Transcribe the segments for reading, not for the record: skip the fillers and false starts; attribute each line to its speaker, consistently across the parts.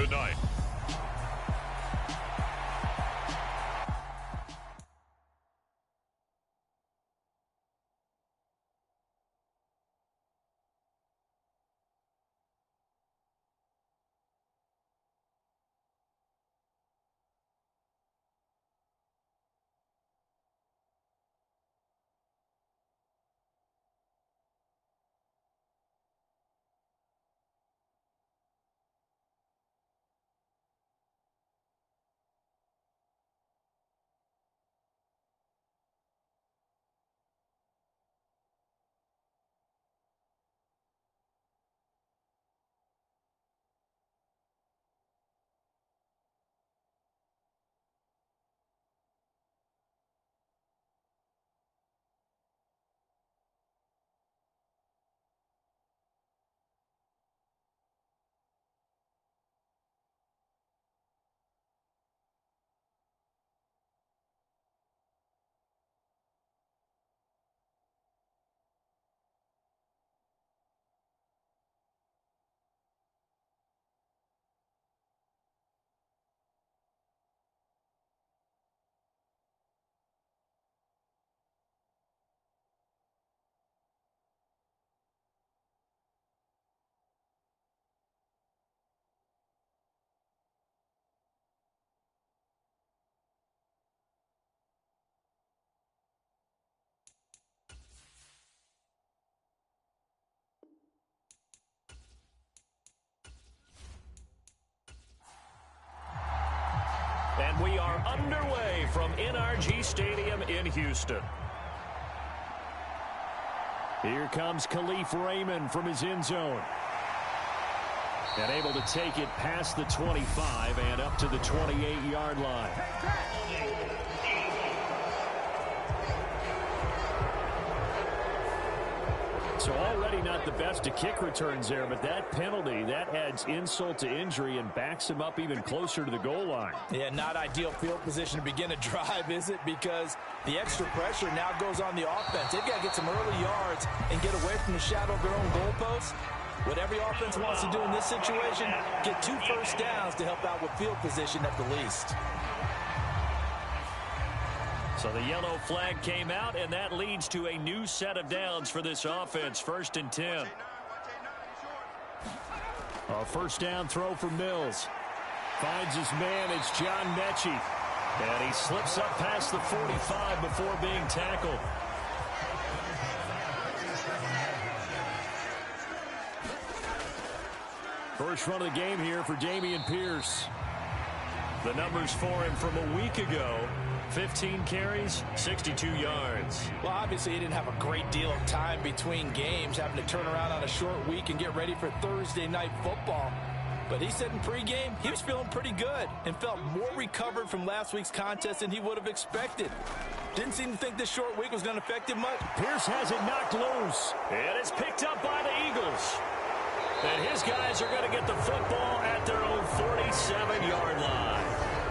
Speaker 1: tonight. And we are underway from NRG Stadium in Houston. Here comes Khalif Raymond from his end zone. And able to take it past the 25 and up to the 28-yard line. So already not the best of kick returns there, but that penalty, that adds insult to injury and backs him up even closer to the goal line.
Speaker 2: Yeah, not ideal field position to begin a drive, is it? Because the extra pressure now goes on the offense. They've got to get some early yards and get away from the shadow of their own goalposts. What every offense wants to do in this situation, get 2 first downs to help out with field position at the least.
Speaker 1: So the yellow flag came out, and that leads to a new set of downs for this offense. 1st and 10. A first down throw for Mills. Finds his man. It's John Mechie. And he slips up past the 45 before being tackled. First run of the game here for Dameon Pierce. The numbers for him from a week ago. 15 carries, 62 yards.
Speaker 2: Well, obviously he didn't have a great deal of time between games, having to turn around on a short week and get ready for Thursday night football. But he said in pregame he was feeling pretty good and felt more recovered from last week's contest than he would have expected. Didn't seem to think this short week was going to affect him much.
Speaker 1: Pierce has it knocked loose. And it's picked up by the Eagles. And his guys are going to get the football at their own 47-yard line.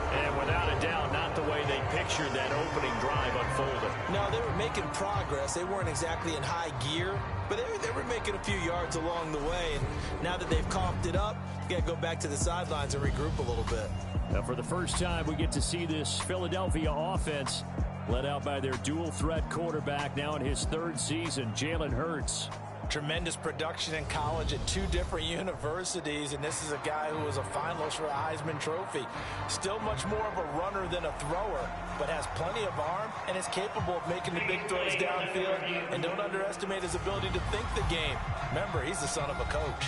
Speaker 1: And without a doubt, not the way they pictured that opening drive unfolded.
Speaker 2: No, they were making progress. They weren't exactly in high gear, but they were making a few yards along the way. And now that they've coughed it up, you got to go back to the sidelines and regroup a little bit.
Speaker 1: Now, for the first time, we get to see this Philadelphia offense led out by their dual-threat quarterback now in his 3rd season, Jalen Hurts.
Speaker 2: Tremendous production in college at 2 different universities, and this is a guy who was a finalist for a Heisman Trophy. Still much more of a runner than a thrower, but has plenty of arm and is capable of making the big throws downfield. And don't underestimate his ability to think the game. Remember, he's the son of a coach.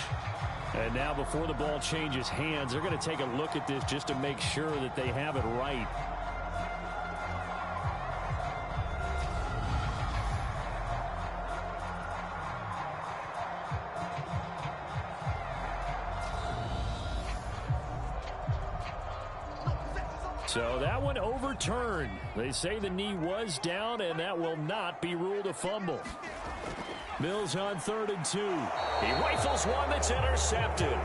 Speaker 1: And now before the ball changes hands, they're going to take a look at this just to make sure that they have it right. So that one overturned. They say the knee was down, and that will not be ruled a fumble. Mills on 3rd and 2. He rifles one that's intercepted.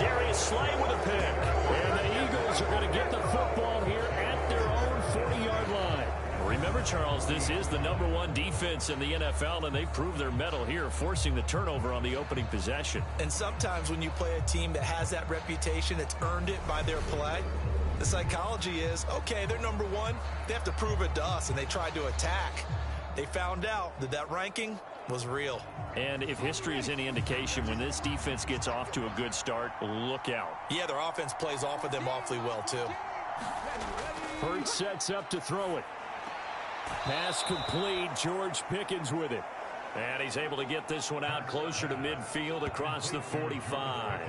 Speaker 1: Darius Slay with a pick. And the Eagles are going to get the football here at their own 40-yard line. Remember, Charles, this is the #1 defense in the NFL, and they proved their mettle here, forcing the turnover on the opening possession.
Speaker 2: And sometimes when you play a team that has that reputation, it's earned it by their play. The psychology is, okay, they're #1. They have to prove it to us, and they tried to attack. They found out that that ranking was real.
Speaker 1: And if history is any indication, when this defense gets off to a good start, look out.
Speaker 2: Yeah, their offense plays off of them awfully well, too.
Speaker 1: Hurts sets up to throw it. Pass complete. George Pickens with it. And he's able to get this one out closer to midfield across the 45.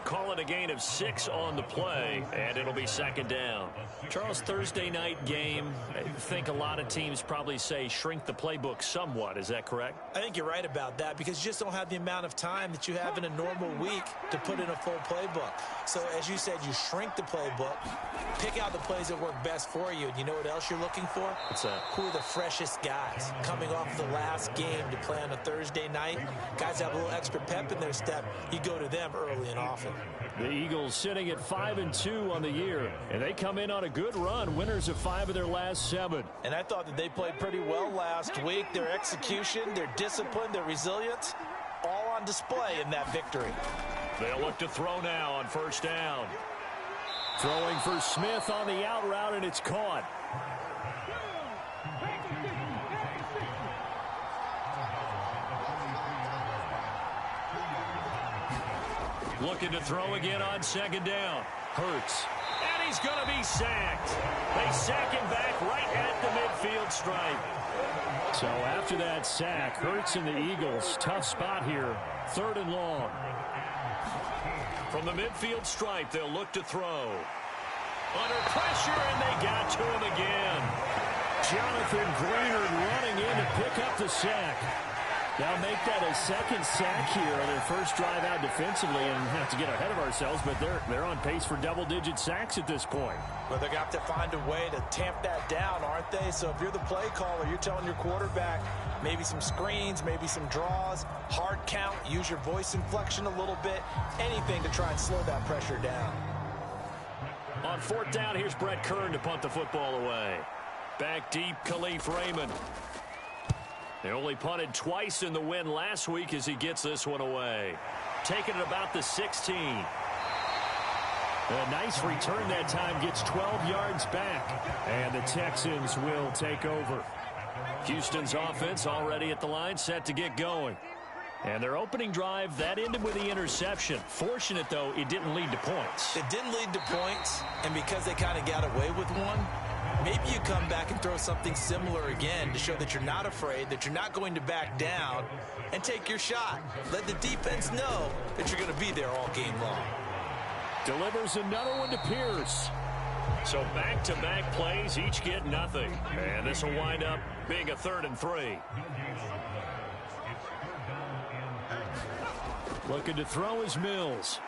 Speaker 1: Call it a gain of 6 on the play, and it'll be second down. Charles, Thursday night game, I think a lot of teams probably say shrink the playbook somewhat. Is that correct?
Speaker 2: I think you're right about that because you just don't have the amount of time that you have in a normal week to put in a full playbook. So, as you said, you shrink the playbook, pick out the plays that work best for you, and you know what else you're looking for?
Speaker 1: What's that?
Speaker 2: Who are the freshest guys coming off the last game to play on a Thursday night? Guys have a little extra pep in their step. You go to them early and often.
Speaker 1: The Eagles sitting at 5-2 on the year, and they come in on a good run, winners of 5 of their last 7.
Speaker 2: And I thought that they played pretty well last week. Their execution, their discipline, their resilience, all on display in that victory.
Speaker 1: They'll look to throw now on first down. Throwing for Smith on the out route, and it's caught. Looking to throw again on second down. Hurts. And he's going to be sacked. They sack him back right at the midfield stripe. So after that sack, Hurts and the Eagles, tough spot here. 3rd and long. From the midfield stripe, they'll look to throw. Under pressure, and they got to him again. Jonathan Brainerd running in to pick up the sack. They'll make that a second sack here on their first drive out defensively, and have to get ahead of ourselves, but they're on pace for double-digit sacks at this point.
Speaker 2: Well, they're going to have to find a way to tamp that down, aren't they? So if you're the play caller, you're telling your quarterback maybe some screens, maybe some draws, hard count, use your voice inflection a little bit, anything to try and slow that pressure down.
Speaker 1: On 4th down, here's Brett Kern to punt the football away. Back deep, Khalif Raymond. They only punted twice in the win last week as he gets this one away. Taking it about the 16. A nice return that time, gets 12 yards back. And the Texans will take over. Houston's offense already at the line, set to get going. And their opening drive, that ended with the interception. Fortunate, though, it didn't lead to points.
Speaker 2: It didn't lead to points, and because they kind of got away with one, maybe you come back and throw something similar again to show that you're not afraid, that you're not going to back down, and take your shot. Let the defense know that you're going to be there all game long.
Speaker 1: Delivers another one to Pierce. So back-to-back plays, each get nothing. And this will wind up being a 3rd and 3. Looking to throw is Mills.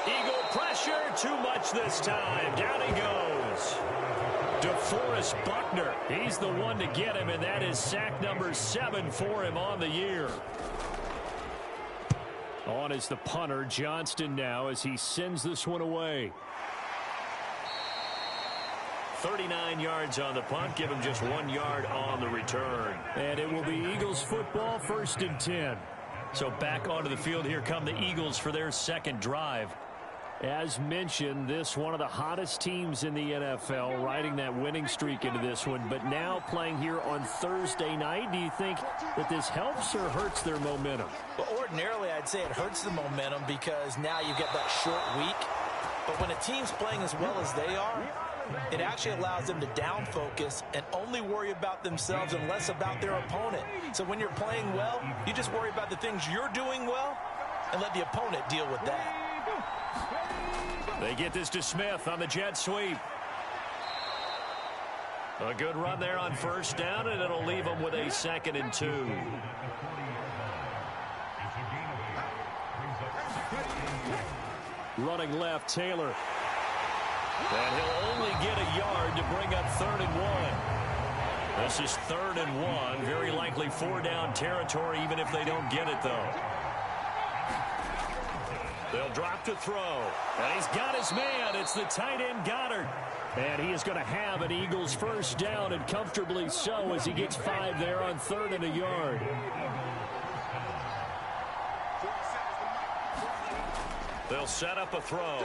Speaker 1: Eagle pressure, too much this time. Down he goes. DeForest Buckner, he's the one to get him, and that is sack number 7 for him on the year. On is the punter, Johnston, now as he sends this one away. 39 yards on the punt, give him just 1 yard on the return. And it will be Eagles football, 1st and 10. So back onto the field, here come the Eagles for their second drive. As mentioned, this one of the hottest teams in the NFL, riding that winning streak into this one, but now playing here on Thursday night. Do you think that this helps or hurts their momentum?
Speaker 2: Well, ordinarily, I'd say it hurts the momentum because now you've got that short week. But when a team's playing as well as they are, it actually allows them to down focus and only worry about themselves and less about their opponent. So when you're playing well, you just worry about the things you're doing well and let the opponent deal with that.
Speaker 1: They get this to Smith on the jet sweep. A good run there on first down, and it'll leave them with a 2nd and 2. Running left, Taylor. And he'll only get a yard to bring up 3rd and 1. This is 3rd and 1. Very likely 4 down territory, even if they don't get it, though. They'll drop to throw. And he's got his man. It's the tight end Goddard. And he is going to have an Eagles first down, and comfortably so, as he gets 5 there on 3rd and a yard. They'll set up a throw.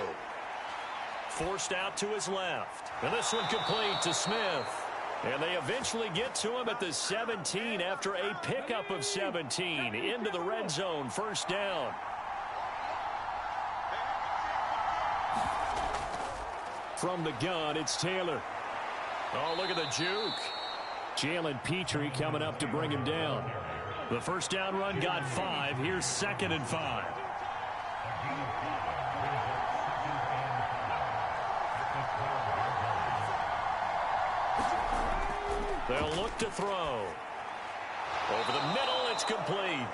Speaker 1: Forced out to his left. And this one complete to Smith. And they eventually get to him at the 17 after a pickup of 17 into the red zone. First down. From the gun, it's Taylor. Oh, look at the juke. Jalen Petrie coming up to bring him down. The first down run got 5. Here's 2nd and 5. They'll look to throw. Over the middle, it's complete.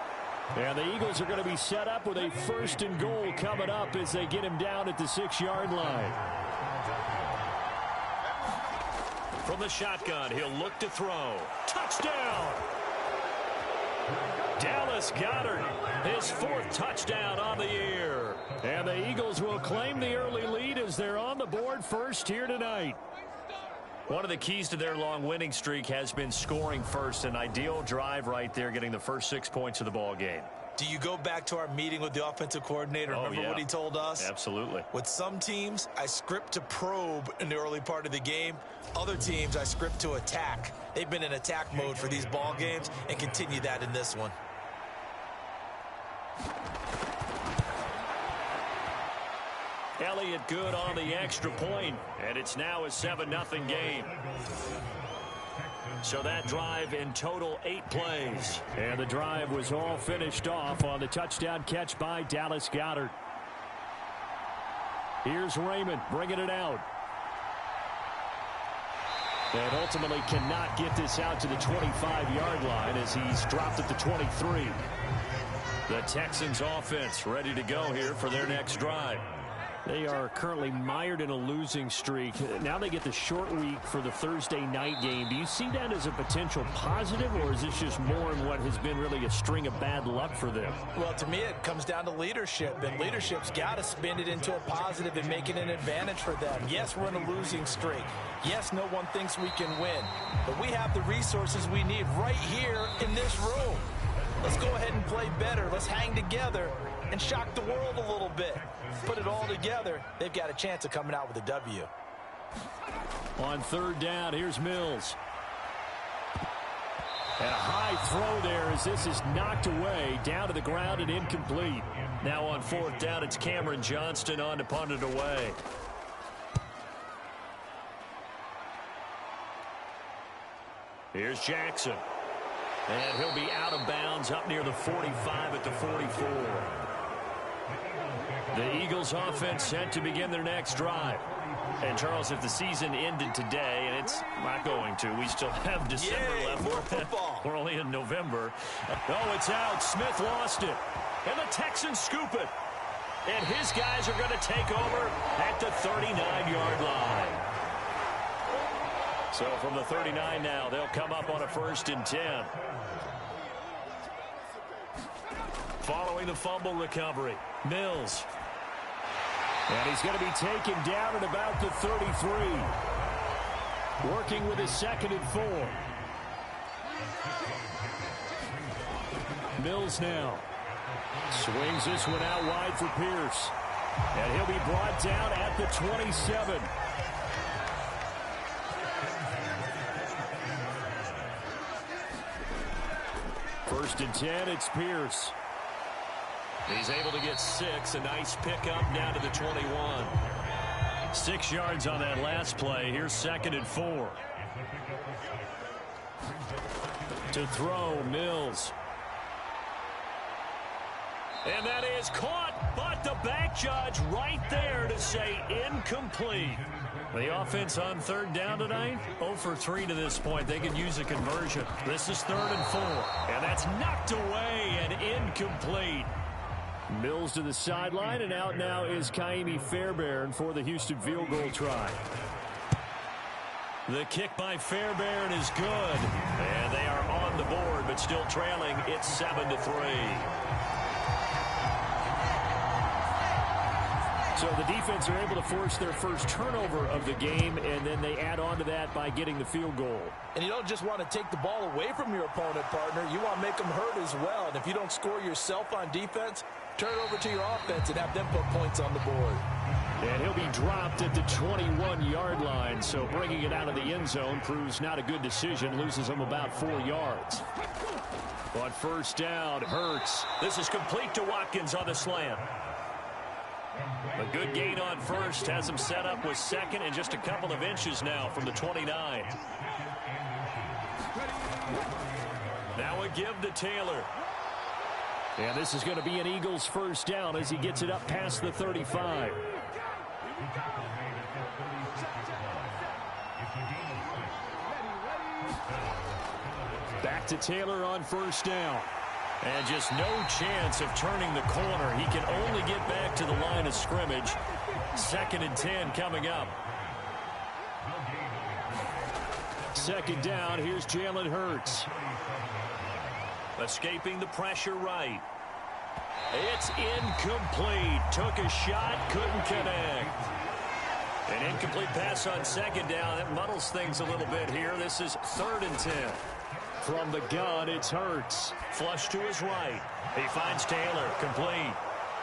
Speaker 1: And the Eagles are going to be set up with a 1st and goal coming up as they get him down at the 6-yard line. From the shotgun, he'll look to throw. Touchdown! Dallas Goedert, his 4th touchdown on the year. And the Eagles will claim the early lead as they're on the board first here tonight. One of the keys to their long winning streak has been scoring first. An ideal drive right there, getting the first 6 points of the ball game.
Speaker 2: Do you go back to our meeting with the offensive coordinator? Remember what he told us?
Speaker 1: Absolutely.
Speaker 2: With some teams, I script to probe in the early part of the game. Other teams, I script to attack. They've been in attack mode for these ball games and continue that in this one.
Speaker 1: Elliott good on the extra point, and it's now a 7-0 game. So that drive in total 8 plays. And the drive was all finished off on the touchdown catch by Dallas Goedert. Here's Raymond bringing it out. And ultimately cannot get this out to the 25-yard line as he's dropped at the 23. The Texans offense ready to go here for their next drive. They are currently mired in a losing streak. Now they get the short week for the Thursday night game. Do you see that as a potential positive, or is this just more in what has been really a string of bad luck for them?
Speaker 2: Well, to me, it comes down to leadership, and leadership's got to spin it into a positive and make it an advantage for them. Yes, we're in a losing streak. Yes, no one thinks we can win, but we have the resources we need right here in this room. Let's go ahead and play better. Let's hang together and shock the world a little bit. Put it all together, they've got a chance of coming out with a W.
Speaker 1: On 3rd down, here's Mills. And a high throw there as this is knocked away, down to the ground and incomplete. Now on 4th down, it's Cameron Johnston on to punt it away. Here's Jackson. And he'll be out of bounds up near the 45 at the 44. The Eagles offense set to begin their next drive. And, Charles, if the season ended today, and it's not going to, we still have December left.
Speaker 2: More football.
Speaker 1: We're only in November. Oh, it's out. Smith lost it. And the Texans scoop it. And his guys are going to take over at the 39-yard line. So from the 39 now, they'll come up on a 1st and 10. Following the fumble recovery, Mills. And he's going to be taken down at about the 33. Working with his 2nd and 4. Mills now. Swings this one out wide for Pierce. And he'll be brought down at the 27. First and 10, it's Pierce. He's able to get 6. A nice pickup down to the 21. 6 yards on that last play. Here's 2nd and 4. To throw, Mills. And that is caught, but the back judge right there to say incomplete. The offense on 3rd down tonight, 0 for 3 to this point. They could use a conversion. This is 3rd and 4. And that's knocked away and incomplete. Mills to the sideline, and out now is Ka'imi Fairbairn for the Houston field goal try. The kick by Fairbairn is good. And they are on the board, but still trailing. It's 7-3. So the defense are able to force their first turnover of the game, and then they add on to that by getting the field goal.
Speaker 2: And you don't just want to take the ball away from your opponent, partner. You want to make them hurt as well. And if you don't score yourself on defense, turn it over to your offense and have them put points on the board.
Speaker 1: And he'll be dropped at the 21-yard line, so bringing it out of the end zone proves not a good decision. Loses him about 4 yards. On first down, Hurts. This is complete to Watkins on the slant. A good gain on first has him set up with second and just a couple of inches now from the 29. Now a give to Taylor. And this is going to be an Eagles first down as he gets it up past the 35. Back to Taylor on first down. And just no chance of turning the corner. He can only get back to the line of scrimmage. 2nd and 10 coming up. Second down, here's Jalen Hurts. Escaping the pressure right. It's incomplete. Took a shot, couldn't connect. An incomplete pass on second down. That muddles things a little bit here. This is 3rd and 10. From the gun, it's Hurts. Flush to his right. He finds Taylor, complete.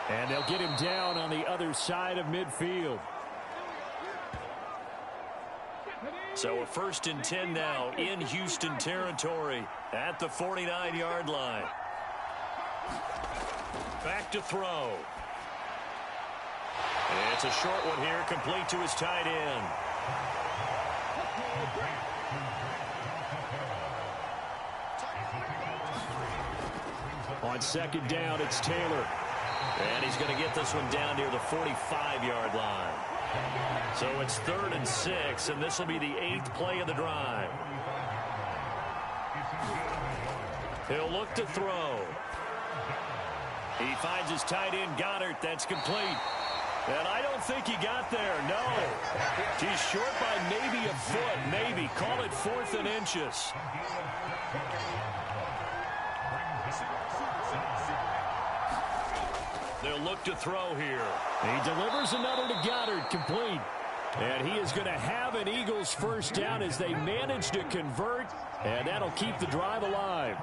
Speaker 1: And they'll get him down on the other side of midfield. So a 1st and 10 now in Houston territory at the 49-yard line. Back to throw. It's a short one here, complete to his tight end. On second down, it's Taylor. And he's going to get this one down near the 45-yard line. So it's 3rd and 6, and this will be the 8th play of the drive. He'll look to throw. He finds his tight end, Goddard. That's complete. And I don't think he got there, no. He's short by maybe a foot, maybe. Call it 4th and inches. They'll look to throw here. He delivers another to Goddard, complete. And he is going to have an Eagles first down as they manage to convert, and that'll keep the drive alive.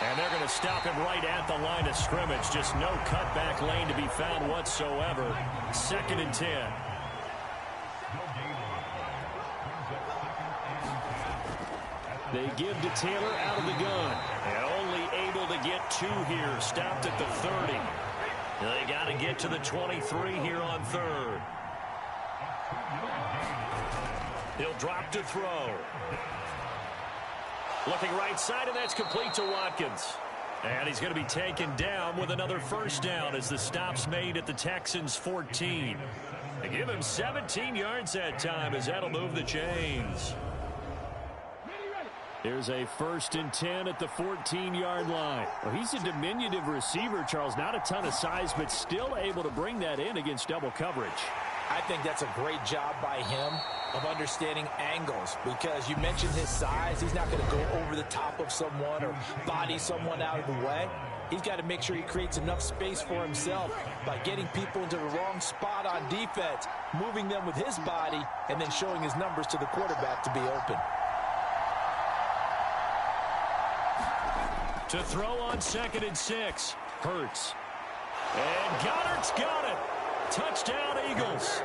Speaker 1: And they're going to stop him right at the line of scrimmage. Just no cutback lane to be found whatsoever. 2nd and 10. They give to Taylor out of the gun. And only able to get 2 here. Stopped at the 30. They got to get to the 23 here on 3rd. He'll drop to throw. Looking right side, and that's complete to Watkins. And he's going to be taken down with another first down as the stop's made at the Texans' 14. They give him 17 yards that time as that'll move the chains. Here's a 1st and 10 at the 14-yard line. Well, he's a diminutive receiver, Charles. Not a ton of size, but still able to bring that in against double coverage.
Speaker 2: I think that's a great job by him of understanding angles, because you mentioned his size. He's not going to go over the top of someone or body someone out of the way. He's got to make sure he creates enough space for himself by getting people into the wrong spot on defense, moving them with his body, and then showing his numbers to the quarterback to be open.
Speaker 1: To throw on 2nd and 6. Hurts. And Goddard's got it. Touchdown, Eagles.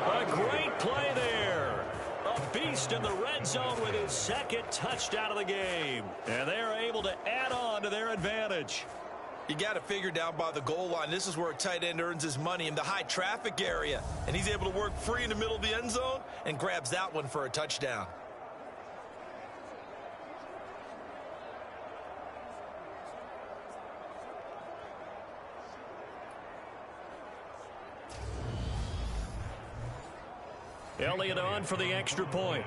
Speaker 1: A great play there. A beast in the red zone with his 2nd touchdown of the game. And they're able to add on to their advantage.
Speaker 2: You got to figure down by the goal line. This is where a tight end earns his money, in the high traffic area. And he's able to work free in the middle of the end zone and grabs that one for a touchdown.
Speaker 1: Elliott on for the extra point.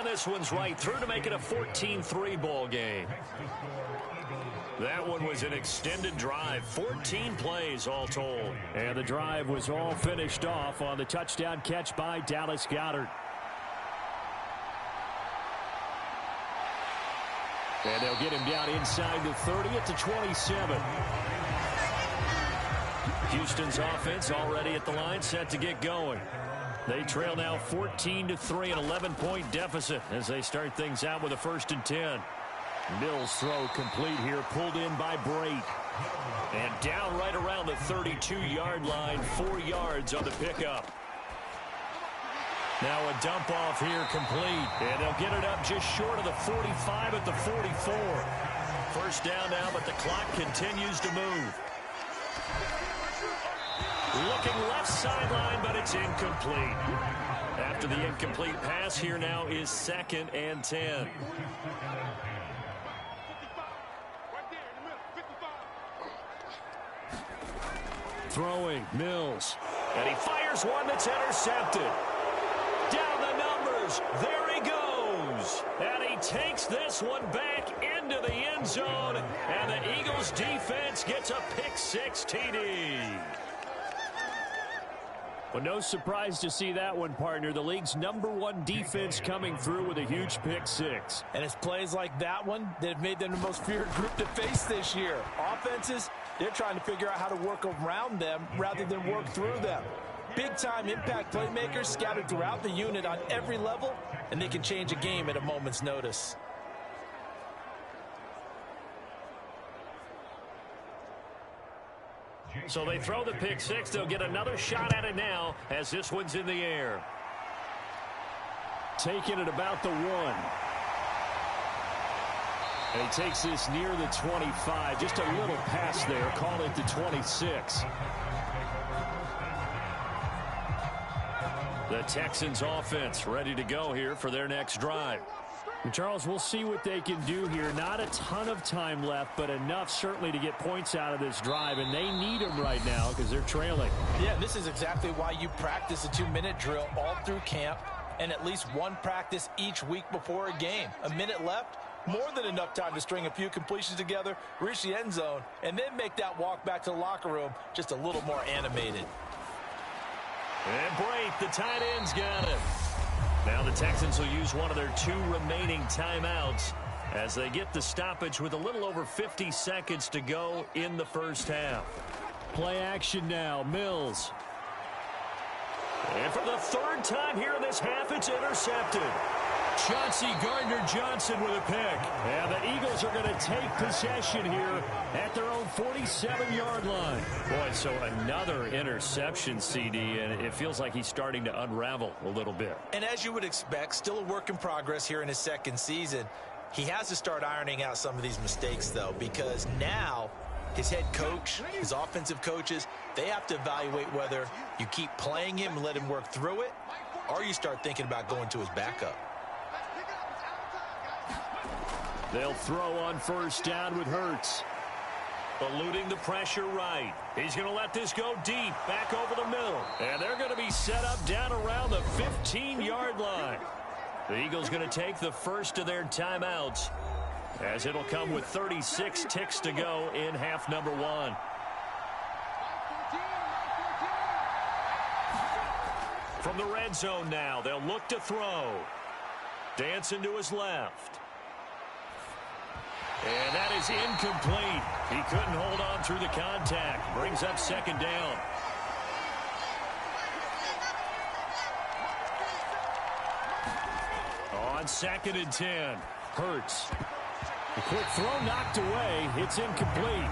Speaker 1: And this one's right through to make it a 14-3 ball game. That one was an extended drive, 14 plays all told.
Speaker 3: And the drive was all finished off on the touchdown catch by Dallas Goedert. And they'll get him down inside the 30 at the 27.
Speaker 1: Houston's offense already at the line, set to get going. They trail now 14-3, an 11-point deficit as they start things out with a 1st and 10. Mills' throw complete here, pulled in by Brate. And down right around the 32-yard line, 4 yards on the pickup. Now a dump off here complete, and they'll get it up just short of the 45 at the 44. First down now, but the clock continues to move. Looking left sideline, but it's incomplete. After the incomplete pass, here now is 2nd and 10.
Speaker 3: Throwing, Mills.
Speaker 1: And he fires one that's intercepted. Down the numbers. There he goes. And he takes this one back into the end zone. And the Eagles defense gets a pick-6 TD.
Speaker 3: Well, no surprise to see that one, partner. The league's #1 defense coming through with a huge pick-6.
Speaker 2: And it's plays like that one that have made them the most feared group to face this year. Offenses, they're trying to figure out how to work around them rather than work through them. Big-time impact playmakers scattered throughout the unit on every level, and they can change a game at a moment's notice.
Speaker 1: So they throw the pick-6. They'll get another shot at it now as this one's in the air.
Speaker 3: Taking it about the 1. And he takes this near the 25. Just a little pass there. Call it the 26.
Speaker 1: The Texans offense ready to go here for their next drive.
Speaker 3: And Charles, we'll see what they can do here. Not a ton of time left, but enough certainly to get points out of this drive. And they need them right now because they're trailing.
Speaker 2: Yeah, this is exactly why you practice a 2-minute drill all through camp and at least one practice each week before a game. A minute left, more than enough time to string a few completions together, reach the end zone, and then make that walk back to the locker room just a little more animated.
Speaker 1: And Brate, the tight end's got it. Now the Texans will use one of their 2 remaining timeouts as they get the stoppage with a little over 50 seconds to go in the first half.
Speaker 3: Play action now, Mills.
Speaker 1: And for the 3rd time here in this half, it's intercepted.
Speaker 3: Chauncey Gardner-Johnson with a pick. And the Eagles are going to take possession here at their own 47-yard line.
Speaker 1: Boy, so another interception, CD, and it feels like he's starting to unravel a little bit.
Speaker 2: And as you would expect, still a work in progress here in his 2nd season. He has to start ironing out some of these mistakes, though, because now his head coach, his offensive coaches, they have to evaluate whether you keep playing him and let him work through it, or you start thinking about going to his backup.
Speaker 3: They'll throw on first down with Hurts.
Speaker 1: Eluding the pressure right. He's going to let this go deep, back over the middle. And they're going to be set up down around the 15-yard line. The Eagles going to take the first of their timeouts as it'll come with 36 ticks to go in half number 1. From the red zone now, they'll look to throw. Dancing to his left. And that is incomplete. He couldn't hold on through the contact. Brings up 2nd down. On 2nd and 10. Hurts.
Speaker 3: The quick throw knocked away. It's incomplete.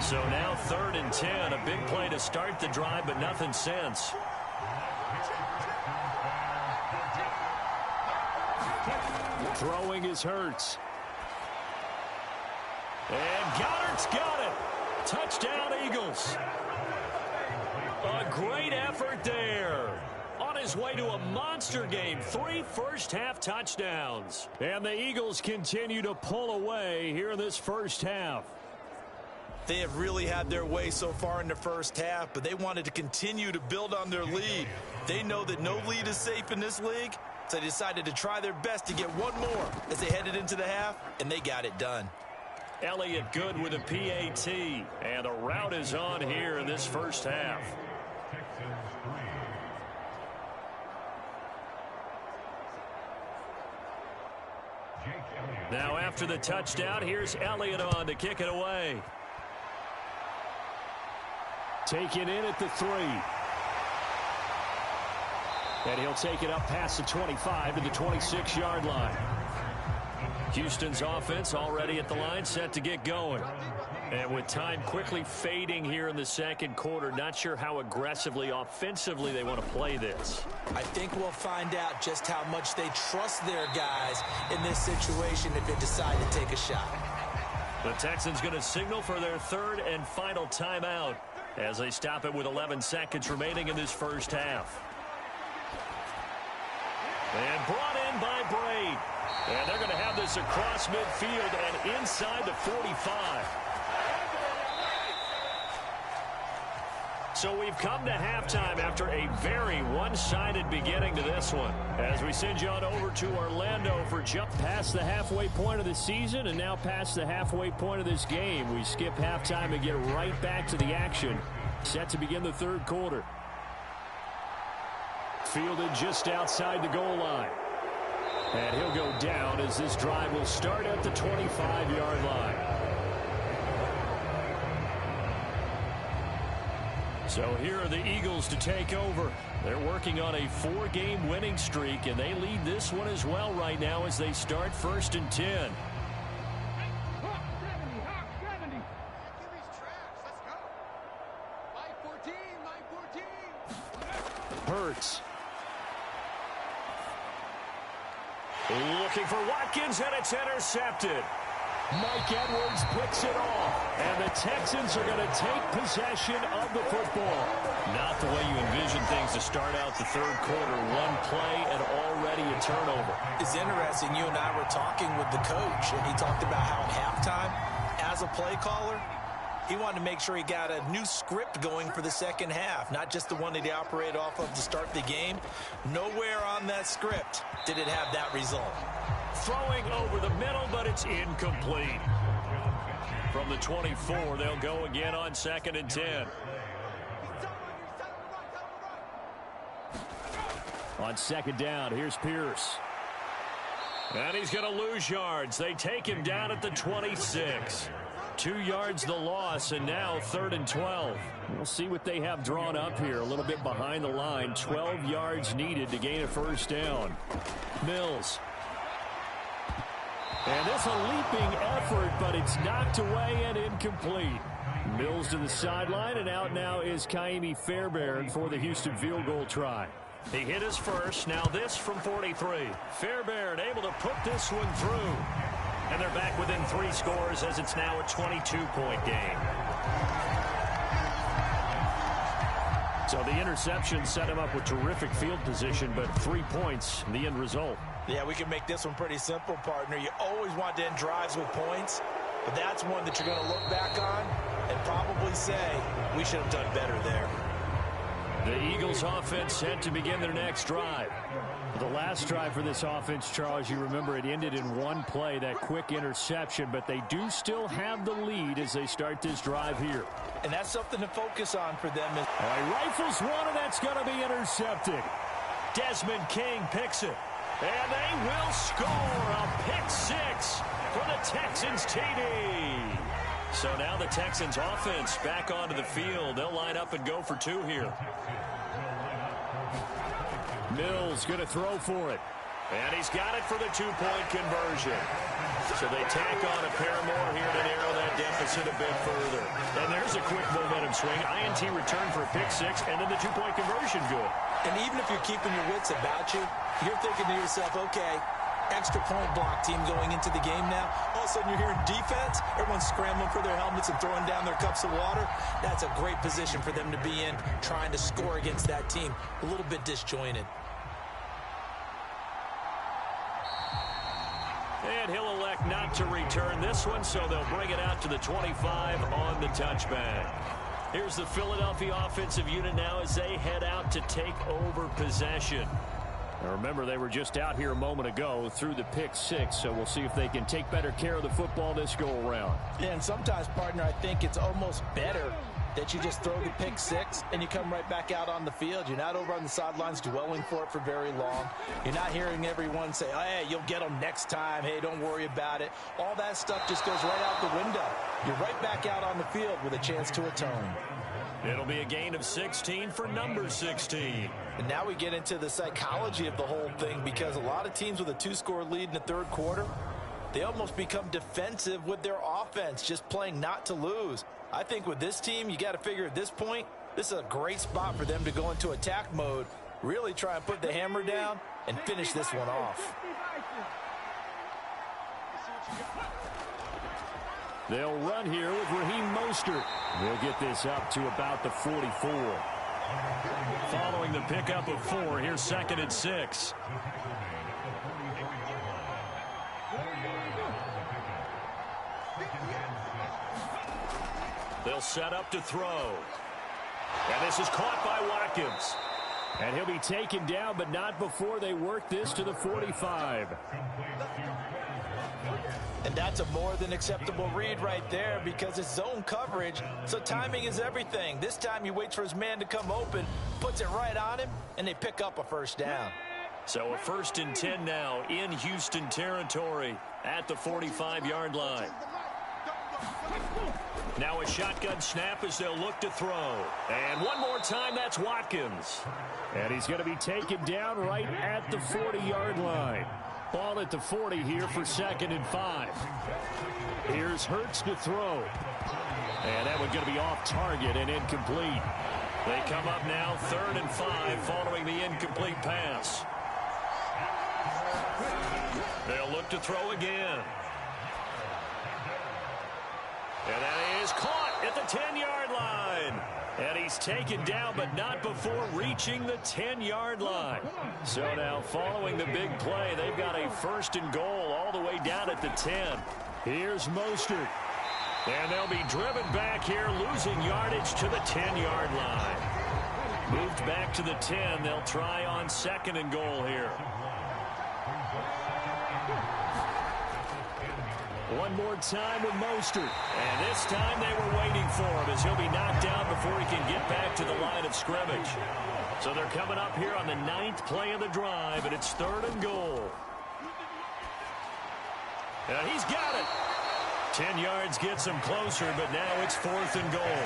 Speaker 1: So now 3rd and 10. A big play to start the drive, but nothing since.
Speaker 3: Throwing is Hurts.
Speaker 1: And Goddard's got it. Touchdown, Eagles. A great effort there. On his way to a monster game. 3 first-half touchdowns.
Speaker 3: And the Eagles continue to pull away here in this first half.
Speaker 2: They have really had their way so far in the first half, but they wanted to continue to build on their lead. They know that no lead is safe in this league, So they decided to try their best to get one more as they headed into the half, and they got it done.
Speaker 1: Elliott good with a PAT, and the rout is on here in this first half. Now after the touchdown, here's Elliott on to kick it away.
Speaker 3: Taken in at the 3. And he'll take it up past the 25 to the 26-yard line. Houston's offense already at the line, set to get going. And with time quickly fading here in the second quarter, not sure how aggressively, offensively they want to play this.
Speaker 2: I think we'll find out just how much they trust their guys in this situation if they decide to take a shot.
Speaker 1: The Texans going to signal for their third and final timeout as they stop it with 11 seconds remaining in this first half. And brought in by Braid. And they're going to have this across midfield and inside the 45. So we've come to halftime after a very one-sided beginning to this one. As we send you on over to Orlando for jump past the halfway point of the season and now past the halfway point of this game. We skip halftime and get right back to the action. Set to begin the third quarter. Fielded just outside the goal line. And he'll go down as this drive will start at the 25-yard line. So here are the Eagles to take over. They're working on a 4-game winning streak, and they lead this one as well right now as they start 1st and 10. Hurts. Looking for Watkins, and it's intercepted. Mike Edwards picks it off, and the Texans are going to take possession of the football. Not the way you envision things to start out the third quarter. One play and already a turnover.
Speaker 2: It's interesting. You and I were talking with the coach, and he talked about how at halftime, as a play caller, he wanted to make sure he got a new script going for the second half, not just the one that he operated off of to start the game. Nowhere on that script did it have that result.
Speaker 1: Throwing over the middle, but it's incomplete. From the 24, they'll go again on 2nd and 10. On 2nd down, here's Pierce. And he's going to lose yards. They take him down at the 26. 2 yards the loss, and now 3rd and 12. We'll see what they have drawn up here. A little bit behind the line. 12 yards needed to gain a first down. Mills. And this a leaping effort, but it's knocked away and incomplete. Mills to the sideline, and out now is Kaimi Fairbairn for the Houston field goal try. He hit his first. Now this from 43. Fairbairn able to put this one through. And they're back within 3 scores as it's now a 22-point game. So the interception set him up with terrific field position, but 3 points, the end result.
Speaker 2: Yeah, we can make this one pretty simple, partner. You always want to end drives with points, but that's one that you're going to look back on and probably say, we should have done better there.
Speaker 1: The Eagles offense set to begin their next drive. The last drive for this offense, Charles, you remember it ended in one play, that quick interception, but they do still have the lead as they start this drive here.
Speaker 2: And that's something to focus on for them.
Speaker 3: All right, rifles one, and that's going to be intercepted.
Speaker 1: Desmond King picks it. And they will score a pick 6 for the Texans TD. So now the Texans offense back onto the field. They'll line up and go for 2 here.
Speaker 3: Mills going to throw for it.
Speaker 1: And he's got it for the 2-point conversion. So they tack on a pair more here to narrow that deficit a bit further. And there's a quick momentum swing. INT return for a pick 6, and then the 2-point conversion good.
Speaker 2: And even if you're keeping your wits about you, you're thinking to yourself, okay, extra point block team going into the game now. All of a sudden you're hearing defense. Everyone's scrambling for their helmets and throwing down their cups of water. That's a great position for them to be in, trying to score against that team. A little bit disjointed.
Speaker 1: And he'll elect not to return this one, so they'll bring it out to the 25 on the touchback. Here's the Philadelphia offensive unit now as they head out to take over possession. Now remember, they were just out here a moment ago through the pick six, so we'll see if they can take better care of the football this go-around.
Speaker 2: Yeah, and sometimes, partner, I think it's almost better that you just throw the pick six and you come right back out on the field. You're not over on the sidelines dwelling for it for very long. You're not hearing everyone say, oh, hey, you'll get them next time. Hey, don't worry about it. All that stuff just goes right out the window. You're right back out on the field with a chance to atone.
Speaker 3: It'll be a gain of 16 for number 16.
Speaker 2: And now we get into the psychology of the whole thing, because a lot of teams with a two-score lead in the third quarter, they almost become defensive with their offense, just playing not to lose. I think with this team, you got to figure at this point, this is a great spot for them to go into attack mode, really try and put the hammer down and finish this one off.
Speaker 1: They'll run here with Raheem Mostert. They'll get this up to about the 44.
Speaker 3: Following the pickup of 4, here's 2nd and 6. They'll set up to throw. And this is caught by Watkins.
Speaker 1: And he'll be taken down, but not before they work this to the 45.
Speaker 2: And that's a more than acceptable read right there, because it's zone coverage, so timing is everything. This time he waits for his man to come open, puts it right on him, and they pick up a first down.
Speaker 3: So a 1st and 10 now in Houston territory at the 45-yard line. Now a shotgun snap as they'll look to throw. And one more time, that's Watkins.
Speaker 1: And he's going to be taken down right at the 40-yard line. Ball at the 40 here for 2nd and 5. Here's Hurts to throw. And that one's going to be off target and incomplete.
Speaker 3: They come up now 3rd and 5 following the incomplete pass. They'll look to throw again. And that is caught at the 10-yard line. And he's taken down, but not before reaching the 10-yard line. So now following the big play, they've got a 1st and goal all the way down at the 10.
Speaker 1: Here's Mostert.
Speaker 3: And they'll be driven back here, losing yardage to the 10-yard line. Moved back to the 10. They'll try on 2nd and goal here.
Speaker 1: One more time with Mostert.
Speaker 3: And this time they were waiting for him, as he'll be knocked down before he can get back to the line of scrimmage. So they're coming up here on the 9th play of the drive, and it's 3rd and goal. And he's got it. 10 yards gets him closer, but now it's 4th and goal.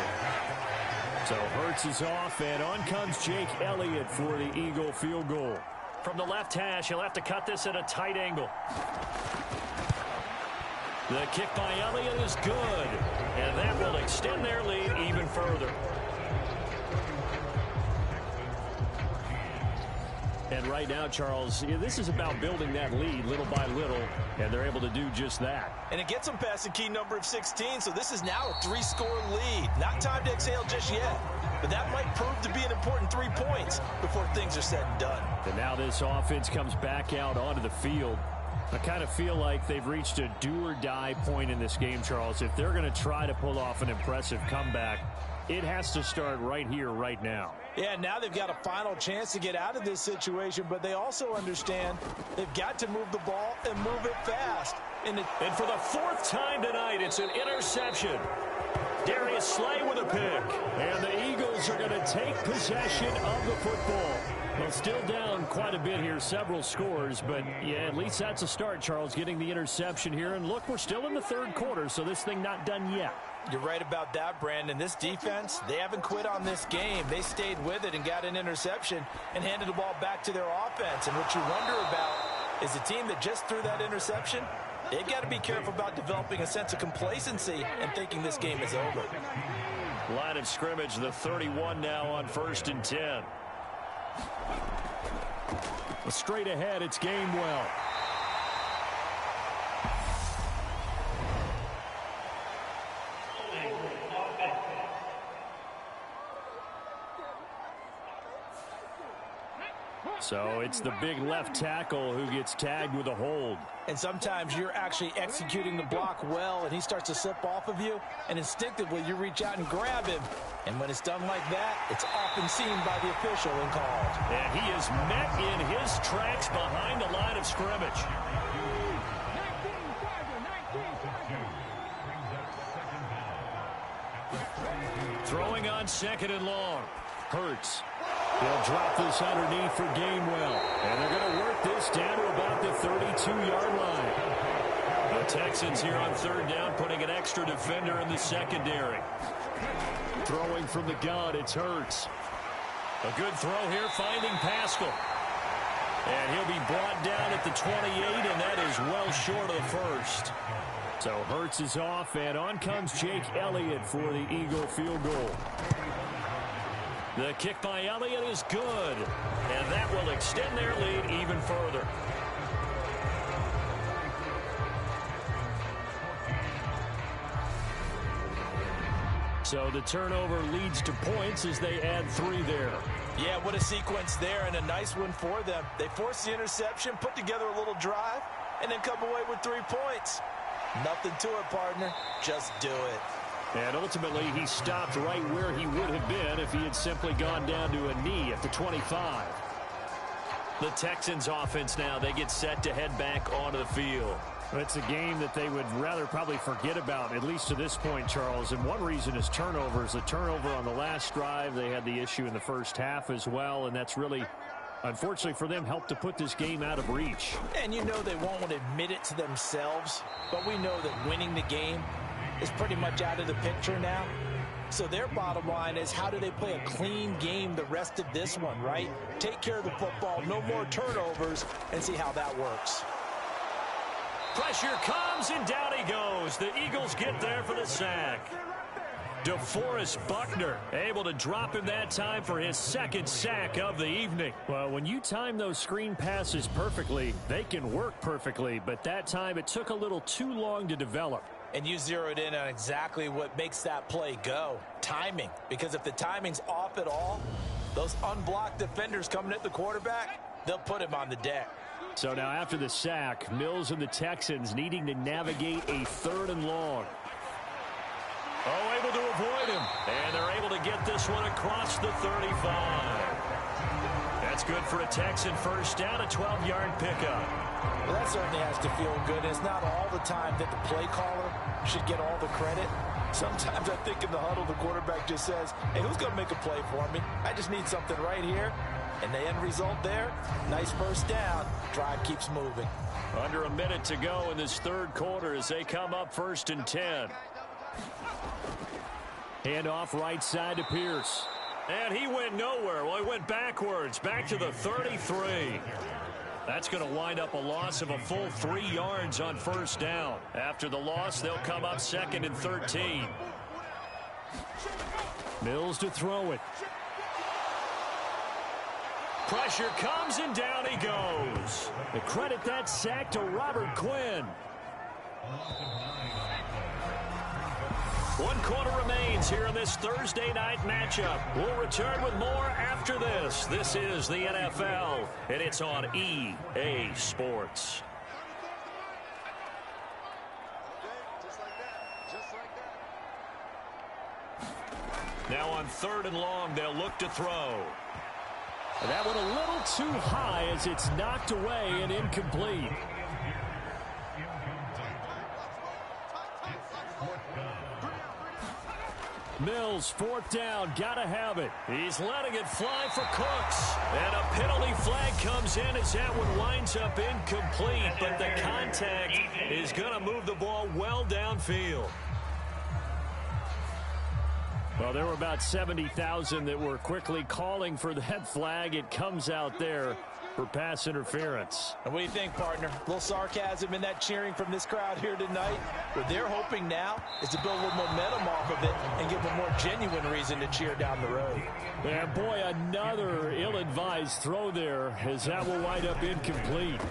Speaker 1: So Hurts is off, and on comes Jake Elliott for the Eagle field goal.
Speaker 3: From the left hash, he'll have to cut this at a tight angle. The kick by Elliott is good, and that will extend their lead even further.
Speaker 1: And right now, Charles, this is about building that lead little by little, and they're able to do just that.
Speaker 2: And it gets them past the key number of 16, so this is now a 3-score lead. Not time to exhale just yet, but that might prove to be an important 3 points before things are said and done.
Speaker 1: And now this offense comes back out onto the field. I kind of feel like they've reached a do-or-die point in this game, Charles. If they're going to try to pull off an impressive comeback, it has to start right here, right now.
Speaker 2: Yeah, now they've got a final chance to get out of this situation, but they also understand they've got to move the ball and move it fast.
Speaker 3: And for the 4th time tonight, it's an interception. Darius Slay with a pick.
Speaker 1: And the Eagles are going to take possession of the football. Well, still down quite a bit here, several scores, but yeah, at least that's a start, Charles, getting the interception here. And look, we're still in the 3rd quarter, so this thing not done yet.
Speaker 2: You're right about that, Brandon. This defense, they haven't quit on this game. They stayed with it and got an interception and handed the ball back to their offense. And what you wonder about is the team that just threw that interception, they've got to be careful about developing a sense of complacency and thinking this game is over.
Speaker 3: Line of scrimmage, the 31 now on 1st and 10.
Speaker 1: Straight ahead, it's Gainwell. So it's the big left tackle who gets tagged with a hold.
Speaker 2: And sometimes you're actually executing the block well, and he starts to slip off of you, and instinctively you reach out and grab him. And when it's done like that, it's often seen by the official and called.
Speaker 3: And he is met in his tracks behind the line of scrimmage. Throwing on 2nd and long. Hurts. They'll drop this underneath for Gainwell. And they're going to work this down to about the 32-yard line. The Texans here on 3rd down, putting an extra defender in the secondary. Throwing from the gun, it's Hurts. A good throw here, finding Pascal. And he'll be brought down at the 28, and that is well short of the first. So Hurts is off, and on comes Jake Elliott for the Eagle field goal. The kick by Elliott is good, and that will extend their lead even further. So the turnover leads to points as they add 3 there.
Speaker 2: Yeah, what a sequence there, and a nice one for them. They force the interception, put together a little drive, and then come away with 3 points. Nothing to it, partner. Just do it.
Speaker 1: And ultimately, he stopped right where he would have been if he had simply gone down to a knee at the 25.
Speaker 3: The Texans offense now, they get set to head back onto the field.
Speaker 1: It's a game that they would rather probably forget about, at least to this point, Charles. And one reason is turnovers. The turnover on the last drive, they had the issue in the first half as well, and that's really, unfortunately for them, helped to put this game out of reach.
Speaker 2: And you know they won't admit it to themselves, but we know that winning the game is pretty much out of the picture now. So their bottom line is, how do they play a clean game the rest of this one, right? Take care of the football, no more turnovers, and see how that works.
Speaker 3: Pressure comes, and down he goes. The Eagles get there for the sack. DeForest Buckner able to drop him that time for his 2nd sack of the evening.
Speaker 1: Well, when you time those screen passes perfectly, they can work perfectly, but that time it took a little too long to develop.
Speaker 2: And you zeroed in on exactly what makes that play go. Timing. Because if the timing's off at all, those unblocked defenders coming at the quarterback, they'll put him on the deck.
Speaker 1: So now after the sack, Mills and the Texans needing to navigate a 3rd and long.
Speaker 3: Oh, able to avoid him. And they're able to get this one across the 35. That's good for a Texan first down, a 12-yard pickup.
Speaker 2: Well, that certainly has to feel good. It's not all the time that the play caller should get all the credit. Sometimes I think in the huddle, the quarterback just says, hey, who's going to make a play for me? I just need something right here. And the end result there, nice first down. Drive keeps moving.
Speaker 3: Under a minute to go in this 3rd quarter as they come up 1st and 10.
Speaker 1: Handoff right side to Pierce.
Speaker 3: And he went nowhere. Well, he went backwards, back to the 33. That's going to wind up a loss of a full 3 yards on 1st down. After the loss, they'll come up 2nd and 13.
Speaker 1: Mills to throw it.
Speaker 3: Pressure comes, and down he goes.
Speaker 1: They credit that sack to Robert Quinn.
Speaker 3: 1 quarter remains here in this Thursday night matchup. We'll return with more after this. This is the NFL, and it's on EA Sports. Now on 3rd and long, they'll look to throw.
Speaker 1: That one a little too high as it's knocked away and incomplete. Mills, 4th down, gotta have it.
Speaker 3: He's letting it fly for Cooks. And a penalty flag comes in as that one winds up incomplete, but the contact is going to move the ball well downfield.
Speaker 1: Well, there were about 70,000 that were quickly calling for that flag. It comes out there for pass interference.
Speaker 2: And what do you think, partner? A little sarcasm in that cheering from this crowd here tonight. What they're hoping now is to build a little momentum off of it and give a more genuine reason to cheer down the road.
Speaker 1: And boy, another ill-advised throw there as that will wind up incomplete.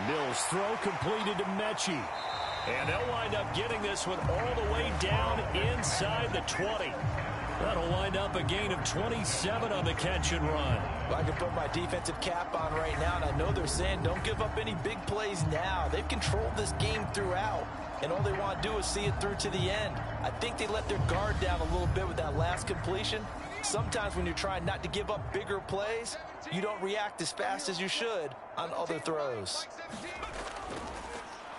Speaker 1: Mills throw completed to Mechie.
Speaker 3: And they'll wind up getting this one all the way down inside the 20. That'll wind up a gain of 27 on the catch and run.
Speaker 2: Well, I can put my defensive cap on right now, and I know they're saying don't give up any big plays now. They've controlled this game throughout, and all they want to do is see it through to the end. I think they let their guard down a little bit with that last completion. Sometimes when you're trying not to give up bigger plays, you don't react as fast as you should on other throws.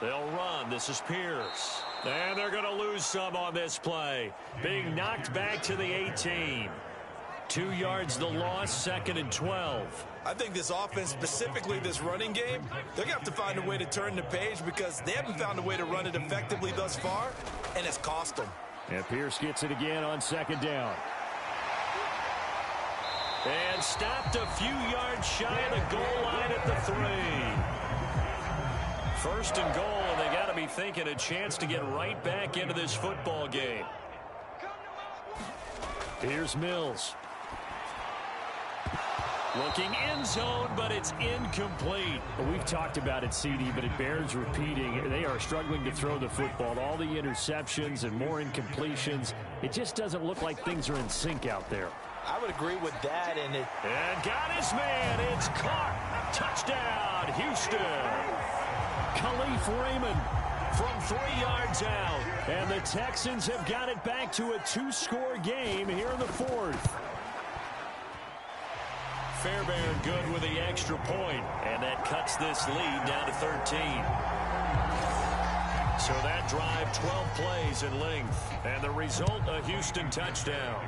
Speaker 3: They'll run. This is Pierce. And they're going to lose some on this play. Being knocked back to the 18. 2 yards the loss, 2nd and 12.
Speaker 2: I think this offense, specifically this running game, they're going to have to find a way to turn the page because they haven't found a way to run it effectively thus far, and it's cost them.
Speaker 1: And Pierce gets it again on 2nd down.
Speaker 3: And stopped a few yards shy of the goal line at the 3. 1st and goal, and they got to be thinking a chance to get right back into this football game.
Speaker 1: Here's Mills.
Speaker 3: Looking end zone, but it's incomplete.
Speaker 1: Well, we've talked about it, CD, but it bears repeating. They are struggling to throw the football. All the interceptions and more incompletions. It just doesn't look like things are in sync out there.
Speaker 2: I would agree with that. And
Speaker 3: got his man. It's caught. Touchdown, Houston. Khalif Raymond from 3 yards out.
Speaker 1: And the Texans have got it back to a 2-score game here in the 4th.
Speaker 3: Fairbairn good with the extra point, and that cuts this lead down to 13. So that drive, 12 plays in length, and the result, a Houston touchdown.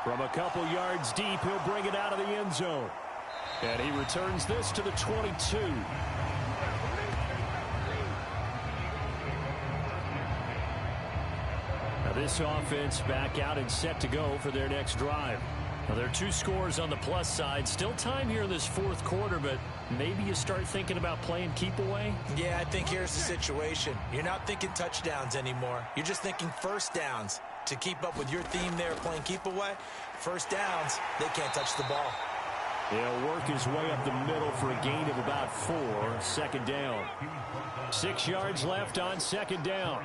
Speaker 1: From a couple yards deep, he'll bring it out of the end zone. And he returns this to the 22. Now this offense back out and set to go for their next drive. Now there are 2 scores on the plus side. Still time here in this 4th quarter, but maybe you start thinking about playing keep away?
Speaker 2: Yeah, I think here's the situation. You're not thinking touchdowns anymore. You're just thinking first downs. To keep up with your theme there, playing keep away, first downs, they can't touch the ball.
Speaker 1: He'll work his way up the middle for a gain of about 4. 2nd down. 6 yards left on 2nd down.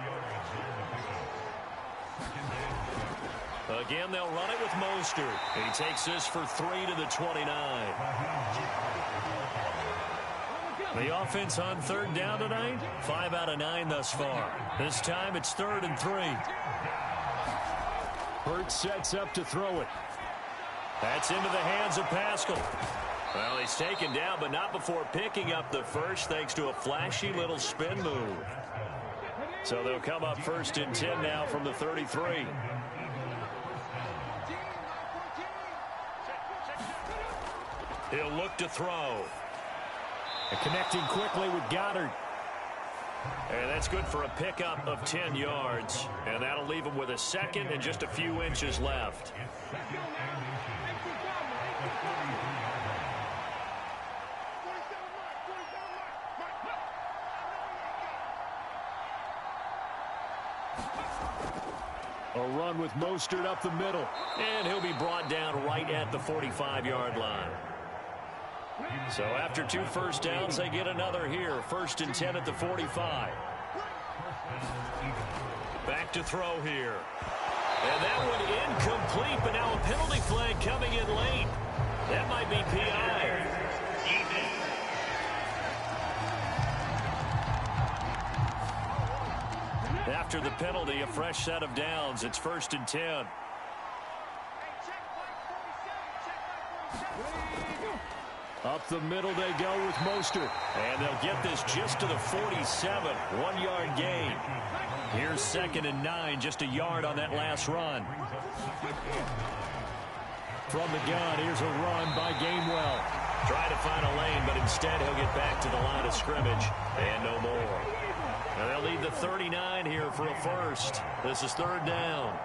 Speaker 3: Again, they'll run it with Mostert. He takes this for 3 to the 29. The offense on 3rd down tonight, 5 out of 9 thus far. This time it's 3rd and 3.
Speaker 1: Hurts sets up to throw it.
Speaker 3: That's into the hands of Pascal. Well, he's taken down, but not before picking up the first, thanks to a flashy little spin move. So they'll come up 1st and 10 now from the 33. He'll look to throw.
Speaker 1: And connecting quickly with Goddard.
Speaker 3: And that's good for a pickup of 10 yards. And that'll leave him with a 2nd and just a few inches left.
Speaker 1: A run with Mostert up the middle.
Speaker 3: And he'll be brought down right at the 45-yard line. So after 2 first downs, they get another here. 1st and 10 at the 45. Back to throw here. And that one incomplete, but now a penalty flag coming in late. That might be PI. After the penalty, a fresh set of downs. It's 1st and 10.
Speaker 1: Up the middle they go with Mostert.
Speaker 3: And they'll get this just to the 47. 1-yard gain. Here's 2nd and 9. Just a yard on that last run.
Speaker 1: From the gun, here's a run by Gainwell.
Speaker 3: Try to find a lane, but instead he'll get back to the line of scrimmage. And no more. And they'll lead the 39 here for a first. This is 3rd down.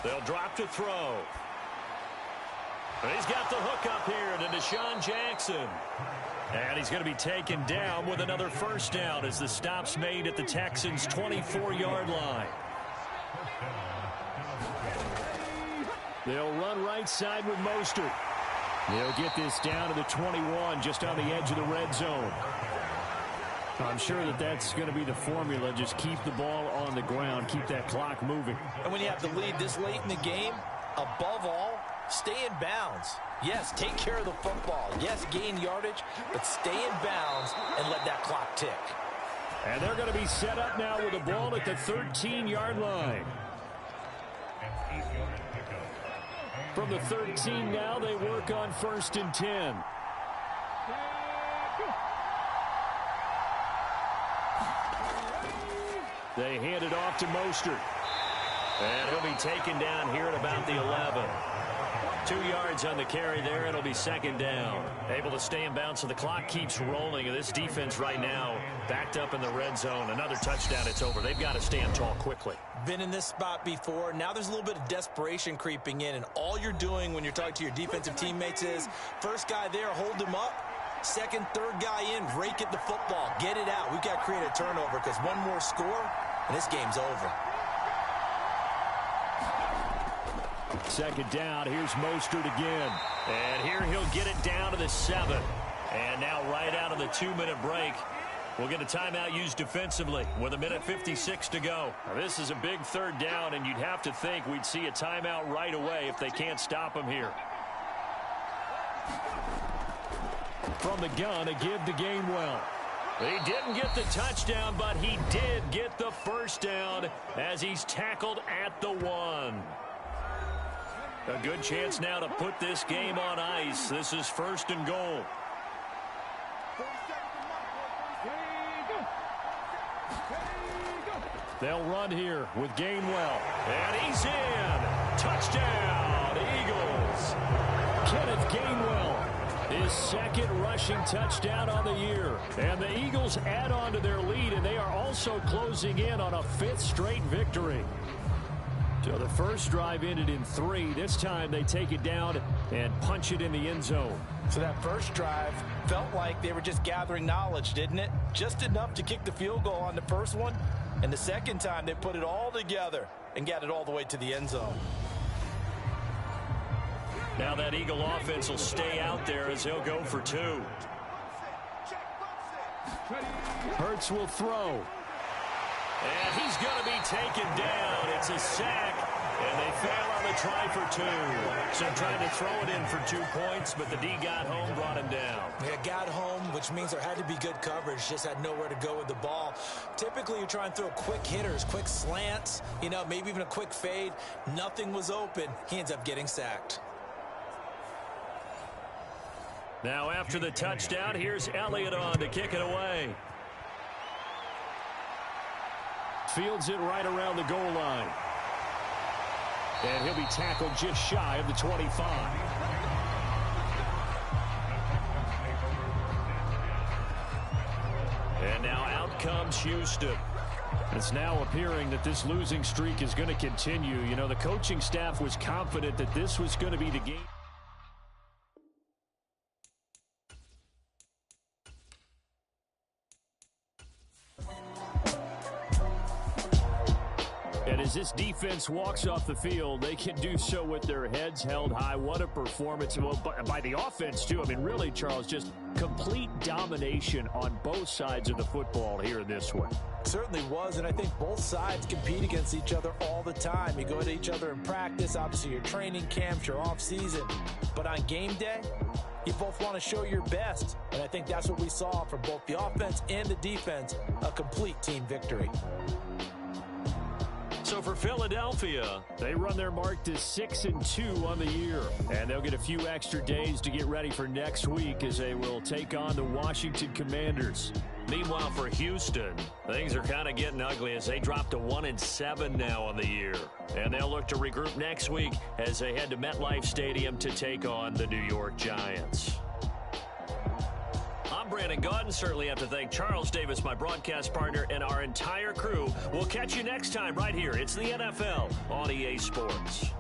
Speaker 3: They'll drop to throw. And he's got the hook up here to Deshaun Jackson. And he's going to be taken down with another first down as the stop's made at the Texans' 24-yard line.
Speaker 1: They'll run right side with Mostert. They'll get this down to the 21, just on the edge of the red zone. I'm sure that that's going to be the formula. Just keep the ball on the ground, keep that clock moving.
Speaker 2: And when you have the lead this late in the game, above all, stay in bounds. Yes, take care of the football. Yes, gain yardage, but stay in bounds and let that clock tick.
Speaker 1: And they're going to be set up now with the ball at the 13-yard line. From the 13 now, they work on 1st and 10. They hand it off to Mostert.
Speaker 3: And he'll be taken down here at about the 11. 2 yards on the carry there. It'll be 2nd down. Able to stay in bounds, so the clock keeps rolling. And this defense right now backed up in the red zone. Another touchdown, it's over. They've got to stand tall quickly.
Speaker 2: Been in this spot before. Now there's a little bit of desperation creeping in. And all you're doing when you're talking to your defensive teammates is, first guy there, hold him up. Second, third guy in, rake at the football. Get it out. We've got to create a turnover because one more score, and this game's over.
Speaker 1: 2nd down. Here's Mostert again.
Speaker 3: And here he'll get it down to the 7. And now right out of the 2-minute break, we'll get a timeout used defensively with 1:56 to go.
Speaker 1: Now, this is a big 3rd down, and you'd have to think we'd see a timeout right away if they can't stop him here. From the gun, a give to Gainwell.
Speaker 3: He didn't get the touchdown, but he did get the 1st down as he's tackled at the 1. A good chance now to put this game on ice. This is 1st and goal.
Speaker 1: They'll run here with Gainwell.
Speaker 3: And he's in. Touchdown, Eagles.
Speaker 1: Kenneth Gainwell, his 2nd rushing touchdown on the year. And the Eagles add on to their lead, and they are also closing in on a 5th straight victory. So the first drive ended in 3. This time they take it down and punch it in the end zone.
Speaker 2: So that first drive felt like they were just gathering knowledge, didn't it? Just enough to kick the field goal on the first one. And the second time they put it all together and got it all the way to the end zone.
Speaker 3: Now that Eagle offense will stay out there as he'll go for 2.
Speaker 1: Hurts will throw.
Speaker 3: And he's going to be taken down. It's a sack, and they fail on the try for 2. So trying to throw it in for 2 points, but the D got home, brought him down.
Speaker 2: Yeah, got home, which means there had to be good coverage. Just had nowhere to go with the ball. Typically, you try and throw quick hitters, quick slants, maybe even a quick fade. Nothing was open. He ends up getting sacked.
Speaker 3: Now after the touchdown, here's Elliott on to kick it away.
Speaker 1: Fields it right around the goal line. And he'll be tackled just shy of the 25.
Speaker 3: And now out comes Houston.
Speaker 1: It's now appearing that this losing streak is going to continue. The coaching staff was confident that this was going to be the game. And as this defense walks off the field, they can do so with their heads held high. What a performance by the offense, too. I mean, really, Charles, just complete domination on both sides of the football here in this one.
Speaker 2: Certainly was, and I think both sides compete against each other all the time. You go to each other in practice, obviously your training camps, your off-season. But on game day, you both want to show your best. And I think that's what we saw from both the offense and the defense, a complete team victory.
Speaker 3: So for Philadelphia,
Speaker 1: they run their mark to 6-2 on the year. And they'll get a few extra days to get ready for next week as they will take on the Washington Commanders.
Speaker 3: Meanwhile, for Houston, things are kind of getting ugly as they drop to 1-7 now on the year. And they'll look to regroup next week as they head to MetLife Stadium to take on the New York Giants. I'm Brandon Gaudin. Certainly have to thank Charles Davis, my broadcast partner, and our entire crew. We'll catch you next time right here. It's the NFL on EA Sports.